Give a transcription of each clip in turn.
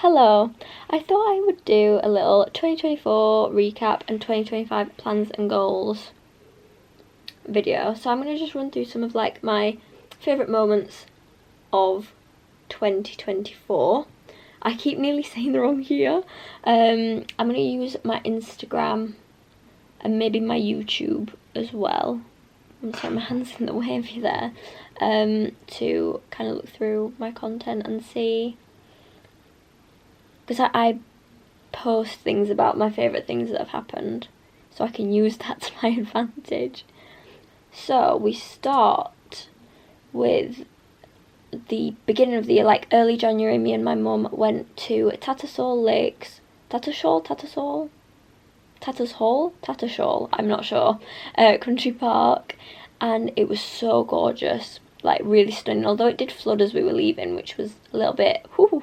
Hello, I thought I would do a little 2024 recap and 2025 plans and goals video. So I'm going to just run through some of like my favourite moments of 2024. I keep nearly saying the wrong year. I'm going to use my Instagram and maybe my YouTube as well. I'm sorry, my hand's in the way of you there. To kind of look through my content and see, because I post things about my favourite things that have happened, so I can use that to my advantage. So we start with the beginning of the year, like early January. Me and my mum went to Tattersall Lakes, Tattersall, I'm not sure, country park, and it was so gorgeous, like really stunning, although it did flood as we were leaving, which was a little bit, whoo.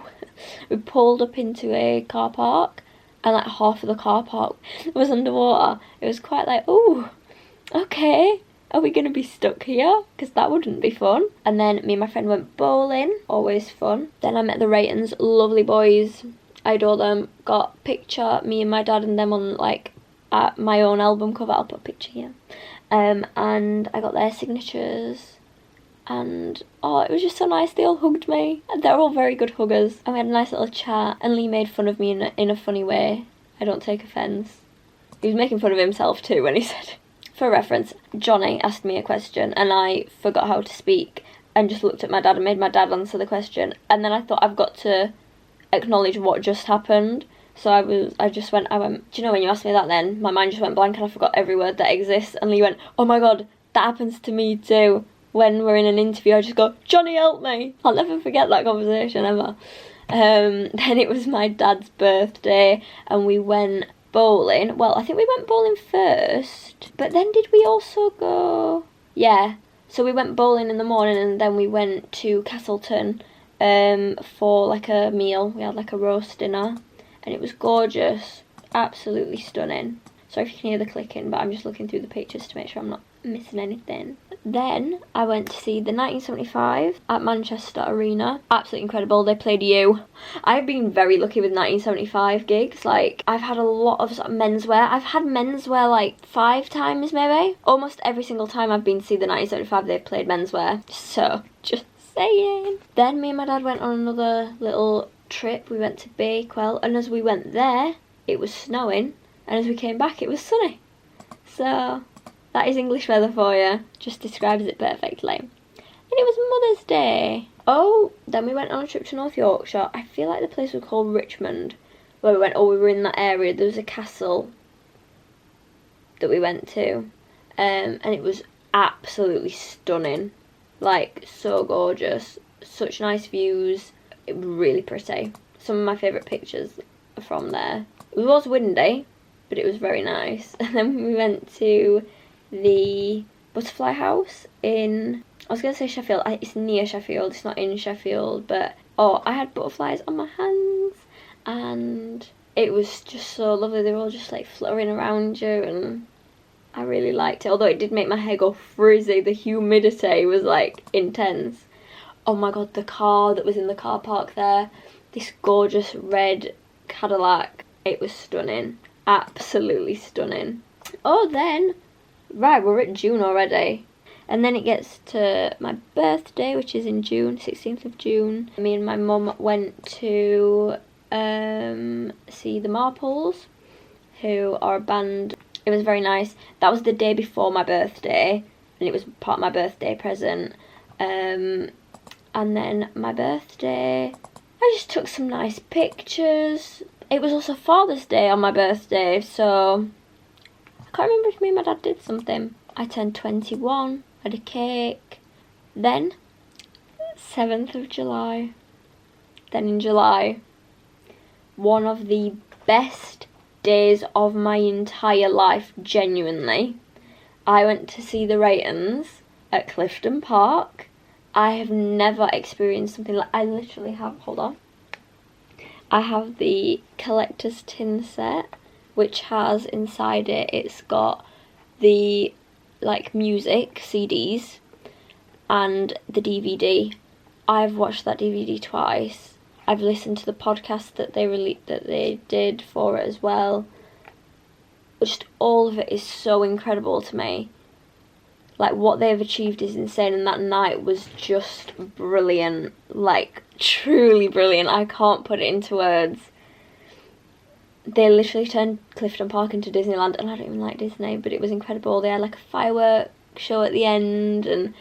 We pulled up into a car park and like half of the car park was underwater. It was quite like, oh, okay, are we going to be stuck here? Because that wouldn't be fun. And then me and my friend went bowling, always fun. Then I met the Raytons, lovely boys, I adore them. Got picture, me and my dad and them on like at my own album cover. I'll put a picture here. And I got their signatures. And oh, it was just so nice. They all hugged me. They're all very good huggers. And we had a nice little chat, and Lee made fun of me in a funny way. I don't take offence. He was making fun of himself too when he said it. For reference, Johnny asked me a question and I forgot how to speak and just looked at my dad and made my dad answer the question, and then I thought, I've got to acknowledge what just happened. So I went, do you know when you asked me that then? My mind just went blank and I forgot every word that exists, and Lee went, oh my god, that happens to me too. When we're in an interview, I just go, Johnny, help me. I'll never forget that conversation ever. Then it was my dad's birthday and we went bowling. Well, I think we went bowling first, but then did we also go? Yeah, so we went bowling in the morning and then we went to Castleton for like a meal. We had like a roast dinner and it was gorgeous, absolutely stunning. Sorry if you can hear the clicking, but I'm just looking through the pictures to make sure I'm not missing anything. Then I went to see the 1975 at Manchester Arena. Absolutely incredible. They played You. I've been very lucky with 1975 gigs. Like, I've had a lot of menswear. I've had menswear like 5 times maybe. Almost every single time I've been to see the 1975 they've played menswear. So, just saying. Then me and my dad went on another little trip. We went to Bakewell, and as we went there, it was snowing, and as we came back, it was sunny. So that is English weather for you. Just describes it perfectly. And it was Mother's Day. Oh, then we went on a trip to North Yorkshire. I feel like the place was called Richmond. Where we went, oh, we were in that area. There was a castle that we went to. And it was absolutely stunning. Like, so gorgeous. Such nice views. It was really pretty. Some of my favourite pictures are from there. It was windy, but it was very nice. And then we went to the Butterfly House in, I was going to say Sheffield, it's near Sheffield, it's not in Sheffield, but oh, I had butterflies on my hands and it was just so lovely. They were all just like fluttering around you and I really liked it, although it did make my hair go frizzy. The humidity was like intense. Oh my god, the car that was in the car park there, this gorgeous red Cadillac, it was stunning, absolutely stunning. Oh, then right, we're at June already. And then it gets to my birthday, which is in June, 16th of June. Me and my mum went to see the Marples, who are a band. It was very nice. That was the day before my birthday, and it was part of my birthday present. And then my birthday, I just took some nice pictures. It was also Father's Day on my birthday, so I can't remember if me and my dad did something. I turned 21, had a cake. Then, 7th of July. Then in July, one of the best days of my entire life, genuinely. I went to see the Raytons at Clifton Park. I have never experienced something like, I literally have, hold on. I have the collector's tin set, which has inside it, it's got the like music CDs and the DVD. I've watched that DVD twice I've listened to the podcast that they did for it as well. Just all of it is so incredible to me. Like, what they've achieved is insane, and that night was just brilliant. Like, truly brilliant. I can't put it into words. They literally turned Clifton Park into Disneyland, and I don't even like Disney, but it was incredible. They had like a firework show at the end, and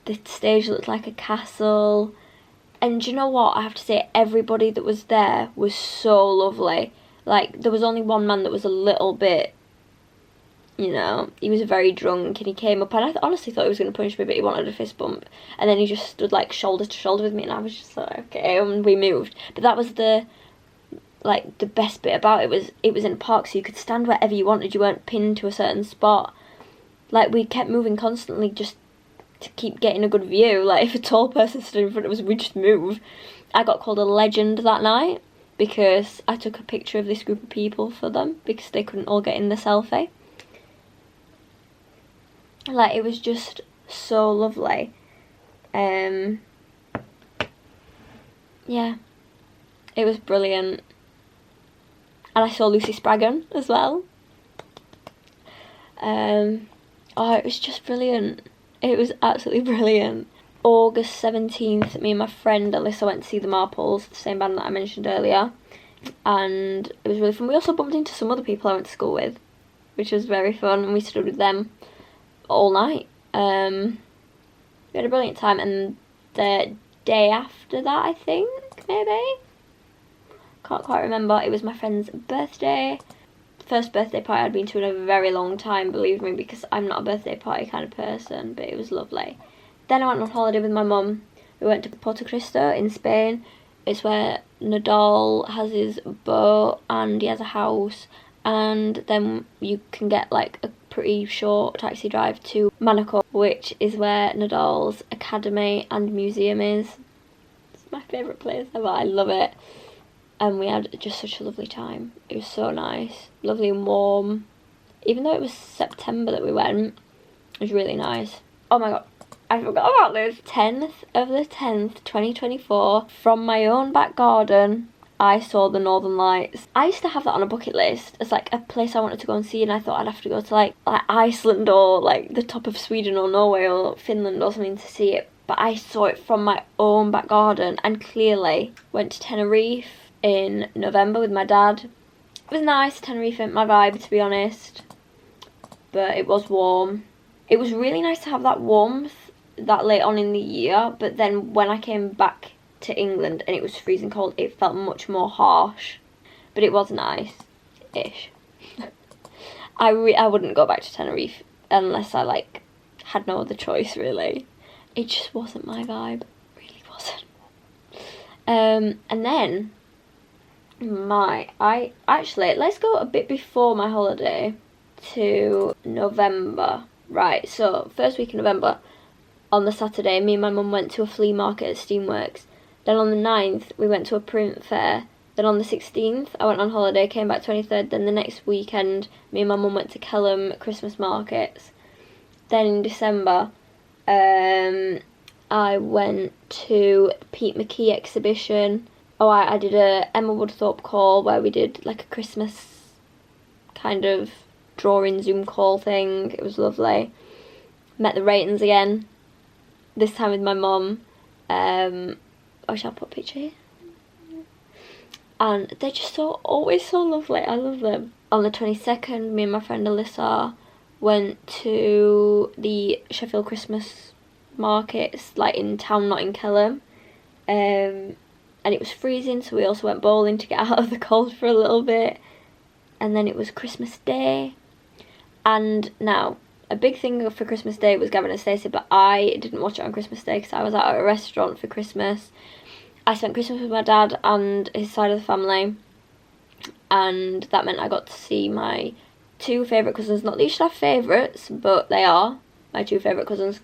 the stage looked like a castle. And do you know what? I have to say, everybody that was there was so lovely. Like, there was only one man that was a little bit, you know, he was very drunk, and he came up, and I honestly thought he was going to punch me, but he wanted a fist bump. And then he just stood like shoulder to shoulder with me, and I was just like, okay, and we moved. But that was the best bit about it, was it was in a park, so you could stand wherever you wanted. You weren't pinned to a certain spot. Like, we kept moving constantly just to keep getting a good view. Like, if a tall person stood in front of us, we'd just move. I got called a legend that night because I took a picture of this group of people for them because they couldn't all get in the selfie. Like, it was just so lovely. Yeah, it was brilliant. And I saw Lucy Spraggan as well. Oh, it was just brilliant. It was absolutely brilliant. August 17th, me and my friend Alyssa went to see the Marples, the same band that I mentioned earlier. And it was really fun. We also bumped into some other people I went to school with, which was very fun, and we stood with them all night. We had a brilliant time, and the day after that, I think, maybe? Can't quite remember. It was my friend's birthday. First birthday party I'd been to in a very long time, believe me, because I'm not a birthday party kind of person, but it was lovely. Then I went on holiday with my mum. We went to Porto Cristo in Spain. It's where Nadal has his boat and he has a house, and then you can get like a pretty short taxi drive to Monaco, which is where Nadal's academy and museum is. It's my favourite place ever. I love it. And we had just such a lovely time. It was so nice, lovely and warm. Even though it was September that we went, it was really nice. Oh my god, I forgot about this. 10th of the 10th, 2024, from my own back garden, I saw the Northern Lights. I used to have that on a bucket list as like a place I wanted to go and see, and I thought I'd have to go to like Iceland or like the top of Sweden or Norway or Finland or something to see it. But I saw it from my own back garden, and clearly went to Tenerife in November with my dad. It was nice. Tenerife ain't my vibe, to be honest, but it was warm. It was really nice to have that warmth that late on in the year, but then when I came back to England and it was freezing cold, it felt much more harsh, but it was nice-ish. I wouldn't go back to Tenerife unless I like had no other choice, really. It just wasn't my vibe, really wasn't. And then let's go a bit before my holiday to November. Right, so first week in November, on the Saturday, me and my mum went to a flea market at Steamworks. Then on the 9th, we went to a print fair. Then on the 16th, I went on holiday, came back 23rd. Then the next weekend, me and my mum went to Kelham Christmas markets. Then in December, I went to Pete McKee exhibition. Oh, I did a Emma Woodthorpe call where we did like a Christmas kind of drawing Zoom call thing. It was lovely. Met the Ratons again, this time with my mum. I shall put a picture here. And they're just always so lovely. I love them. On the 22nd, me and my friend Alyssa went to the Sheffield Christmas markets, like in town, not in Kelham. And it was freezing, so we also went bowling to get out of the cold for a little bit. And then it was Christmas Day. And now, a big thing for Christmas Day was Gavin and Stacey, but I didn't watch it on Christmas Day because I was out at a restaurant for Christmas. I spent Christmas with my dad and his side of the family, and that meant I got to see my two favourite cousins. Not that you should have favourites, but they are my two favourite cousins.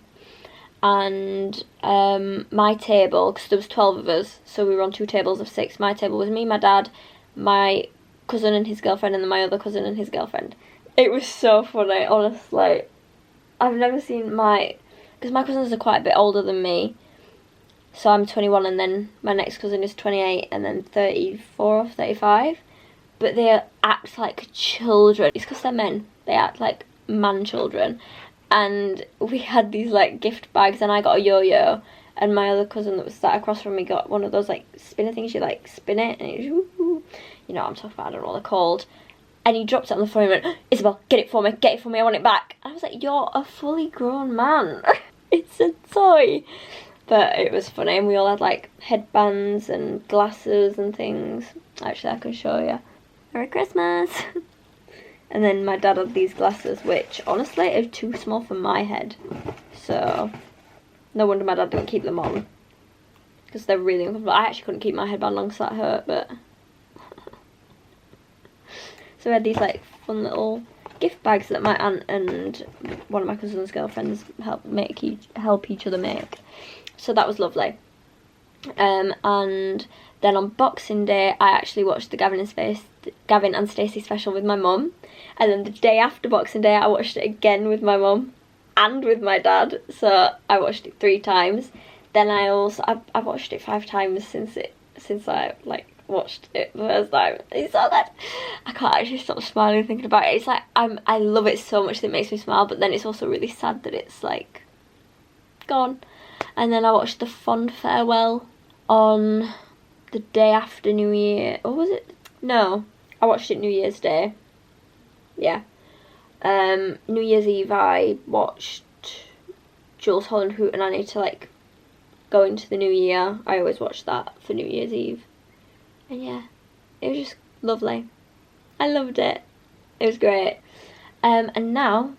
And my table, because there was 12 of us, so we were on two tables of 6. My table was me, my dad, my cousin and his girlfriend, and then my other cousin and his girlfriend. It was so funny, honestly. I've never seen because my cousins are quite a bit older than me, So I'm 21 and then my next cousin is 28 and then 34 or 35. But they act like children. It's because they're men. They act like man children. And we had these like gift bags and I got a yo-yo. And my other cousin that was sat across from me got one of those like spinner things. You like spin it and it was, you know what I'm talking about, I don't know what they're called. And he dropped it on the floor and went, Isobel, get it for me, I want it back. And I was like, you're a fully grown man. It's a toy. But it was funny, and we all had like headbands and glasses and things. Actually, I can show you. Merry Christmas. And then my dad had these glasses, which honestly are too small for my head. So no wonder my dad didn't keep them on, because they're really uncomfortable. I actually couldn't keep my headband on because that hurt, but so we had these like fun little gift bags that my aunt and one of my cousin's girlfriends help each other make. So that was lovely. And then on Boxing Day I actually watched the Gavin and Stacey special with my mum, and then the day after Boxing Day I watched it again with my mum and with my dad, so I watched it 3 times. Then I've watched it 5 times since I like watched it the first time. It's so good. I can't actually stop smiling thinking about it. It's like I love it so much that it makes me smile, but then it's also really sad that it's like gone. And then I watched The Fond Farewell on the day after New Year. Or was it? No, I watched it New Year's Day. Yeah. New Year's Eve I watched Jules Holland Hootenanny to like go into the new year. I always watch that for New Year's Eve. And yeah, it was just lovely. I loved it. It was great. And now,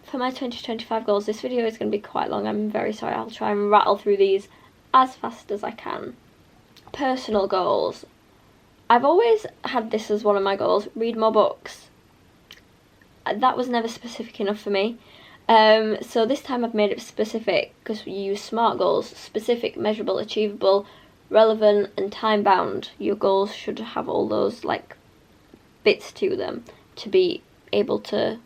for my 2025 goals, this video is going to be quite long. I'm very sorry. I'll try and rattle through these as fast as I can. Personal goals. I've always had this as one of my goals. Read more books. That was never specific enough for me. So this time I've made it specific, because we use SMART goals: specific, measurable, achievable, relevant and time bound. Your goals should have all those like bits to them to be able to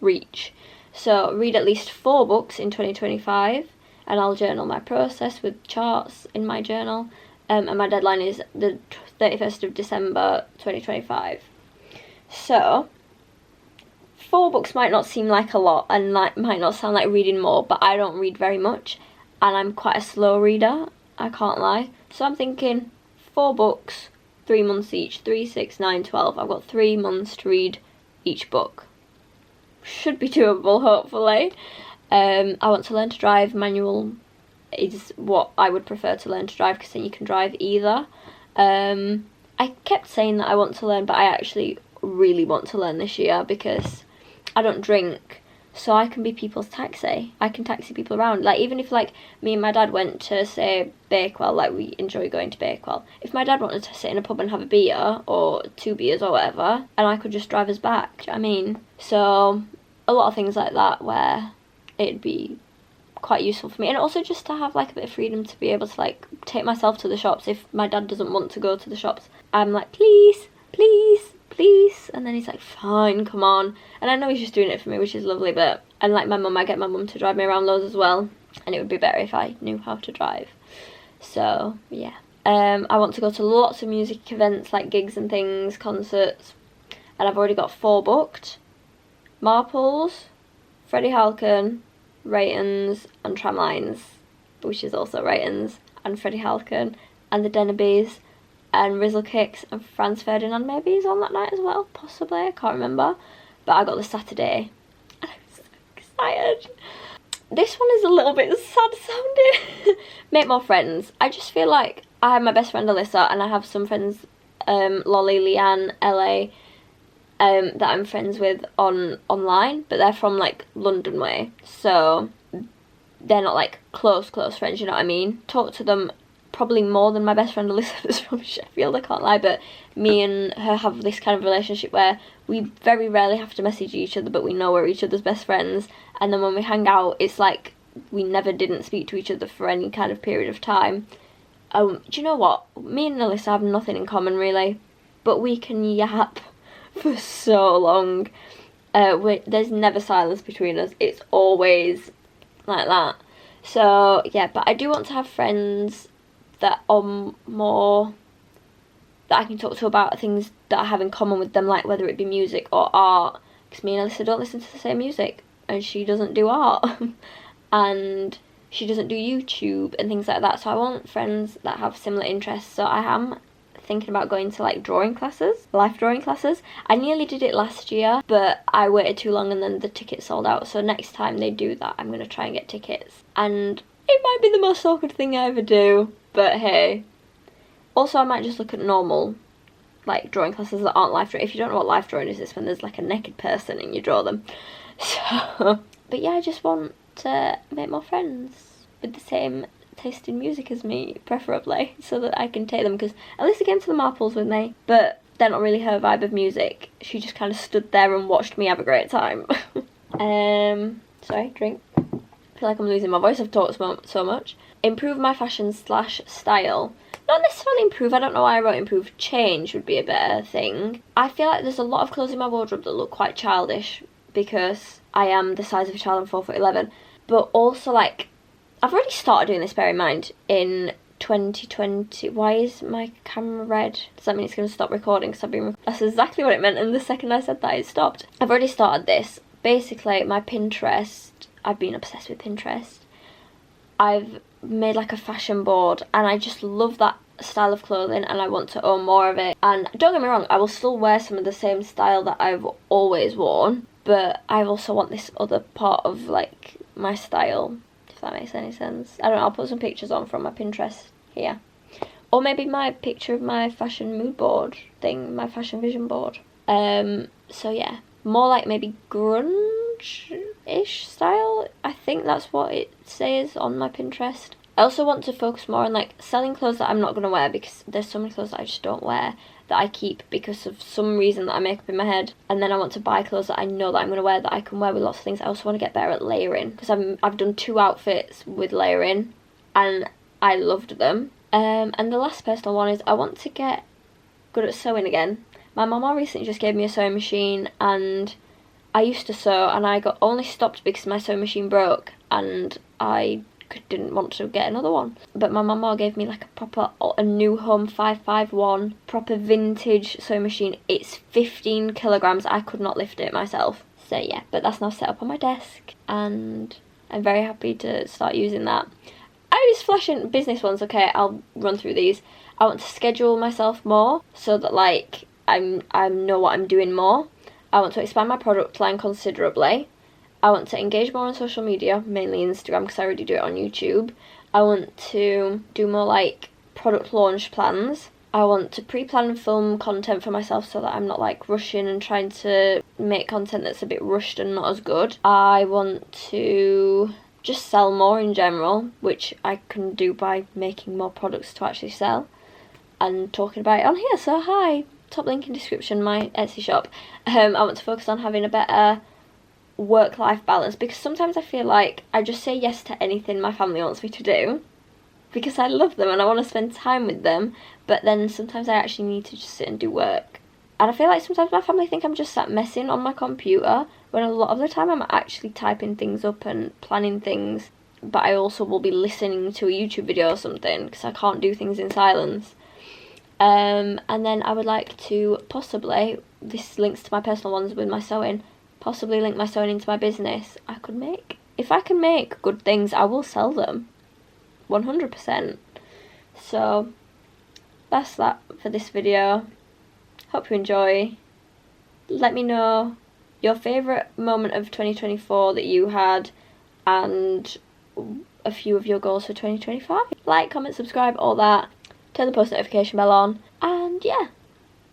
reach. So read at least 4 books in 2025, and I'll journal my process with charts in my journal. And my deadline is the 31st of December 2025. So 4 books might not seem like a lot and might not sound like reading more, but I don't read very much and I'm quite a slow reader, I can't lie. So I'm thinking 4 books, 3 months each, 3, 6, 9, 12. I've got 3 months to read each book. Should be doable, hopefully. I want to learn to drive. Manual is what I would prefer to learn to drive, because then you can drive either. I kept saying that I want to learn, but I actually really want to learn this year, because I don't drink, so I can be people's taxi. I can taxi people around. Like, even if like me and my dad went to, say, Bakewell, like we enjoy going to Bakewell, if my dad wanted to sit in a pub and have a beer or 2 beers or whatever, and I could just drive us back, do you know what I mean? So a lot of things like that where it'd be quite useful for me, and also just to have like a bit of freedom to be able to like take myself to the shops. If my dad doesn't want to go to the shops, I'm like, please, and then he's like, fine, come on. And I know he's just doing it for me, which is lovely. But, and like my mum, I get my mum to drive me around loads as well, and it would be better if I knew how to drive. So yeah, I want to go to lots of music events, like gigs and things, concerts, and I've already got 4 booked: Marples, Freddie Halcon, Raytons and Tramlines, which is also Raytons and Freddie Halcon, and the Dennerbys and Rizzle Kicks, and Franz Ferdinand maybe is on that night as well, possibly, I can't remember. But I got the Saturday and I'm so excited. This one is a little bit sad sounding. Make more friends. I just feel like I have my best friend Alyssa, and I have some friends, Lolly, Leanne, LA, that I'm friends with online, but they're from like London way, so they're not like close friends, you know what I mean? Talk to them probably more than my best friend Alyssa that's from Sheffield, I can't lie, but me and her have this kind of relationship where we very rarely have to message each other, but we know we're each other's best friends, and then when we hang out, it's like we never didn't speak to each other for any kind of period of time. Do you know what? Me and Alyssa have nothing in common really, but we can yap for so long. There's never silence between us, it's always like that. So yeah, but I do want to have friends that are more, that I can talk to about things that I have in common with them, like whether it be music or art, because me and Alyssa don't listen to the same music, and she doesn't do art, and she doesn't do YouTube and things like that, so I want friends that have similar interests. So I am thinking about going to like drawing classes, life drawing classes. I nearly did it last year, but I waited too long and then the tickets sold out, so next time they do that I'm going to try and get tickets, and it might be the most awkward thing I ever do, but hey. Also, I might just look at normal, like, drawing classes that aren't life drawing. If you don't know what life drawing is, it's when there's, like, a naked person and you draw them. So, but yeah, I just want to make more friends with the same taste in music as me, preferably, so that I can take them, because Alyssa came to the Marples with me, but they're not really her vibe of music. She just kind of stood there and watched me have a great time. Sorry, drink. I feel like I'm losing my voice, I've talked so much. Improve my fashion / style. Not necessarily improve, I don't know why I wrote improve. Change would be a better thing. I feel like there's a lot of clothes in my wardrobe that look quite childish because I am the size of a child, I'm 4'11". But also, like, I've already started doing this, bear in mind, in 2020. Why is my camera red? Does that mean it's going to stop recording? Because I've been... That's exactly what it meant, and the second I said that, it stopped. I've already started this. Basically, my Pinterest, I've been obsessed with Pinterest. I've made like a fashion board and I just love that style of clothing and I want to own more of it. And don't get me wrong, I will still wear some of the same style that I've always worn, but I also want this other part of like my style, if that makes any sense. I don't know, I'll put some pictures on from my Pinterest here. Or maybe my picture of my fashion mood board thing, my fashion vision board. So yeah, more like maybe grunge-ish style. I think that's what it says on my Pinterest. I also want to focus more on like selling clothes that I'm not going to wear, because there's so many clothes that I just don't wear that I keep because of some reason that I make up in my head, and then I want to buy clothes that I know that I'm going to wear, that I can wear with lots of things. I also want to get better at layering, because I've done 2 outfits with layering and I loved them. And the last personal one is I want to get good at sewing again. My mama recently just gave me a sewing machine, and I used to sew and I got only stopped because my sewing machine broke and I didn't want to get another one. But my mama gave me like a New Home 551 proper vintage sewing machine. It's 15 kilograms. I could not lift it myself. So yeah, but that's now set up on my desk and I'm very happy to start using that. I was flashing business ones. Okay, I'll run through these. I want to schedule myself more so that like I know what I'm doing more. I want to expand my product line considerably. I want to engage more on social media, mainly Instagram because I already do it on YouTube. I want to do more like product launch plans. I want to pre-plan and film content for myself so that I'm not like rushing and trying to make content that's a bit rushed and not as good. I want to just sell more in general, which I can do by making more products to actually sell and talking about it on here. So hi, top link in description, my Etsy shop. I want to focus on having a better work-life balance, because sometimes I feel like I just say yes to anything my family wants me to do because I love them and I want to spend time with them, but then sometimes I actually need to just sit and do work. And I feel like sometimes my family think I'm just sat messing on my computer, when a lot of the time I'm actually typing things up and planning things, but I also will be listening to a YouTube video or something because I can't do things in silence. And then I would like to possibly, this links to my personal ones with my sewing, possibly link my sewing into my business. If I can make good things, I will sell them 100%. So that's that for this video. Hope you enjoy. Let me know your favourite moment of 2024 that you had and a few of your goals for 2025. Like, comment, subscribe, all that. Turn the post notification bell on. And yeah,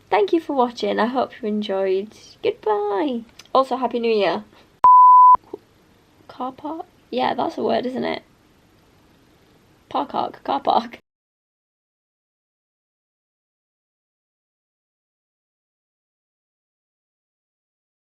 thank you for watching. I hope you enjoyed. Goodbye. Also, Happy New Year. Car park? Yeah, that's a word, isn't it? Car park.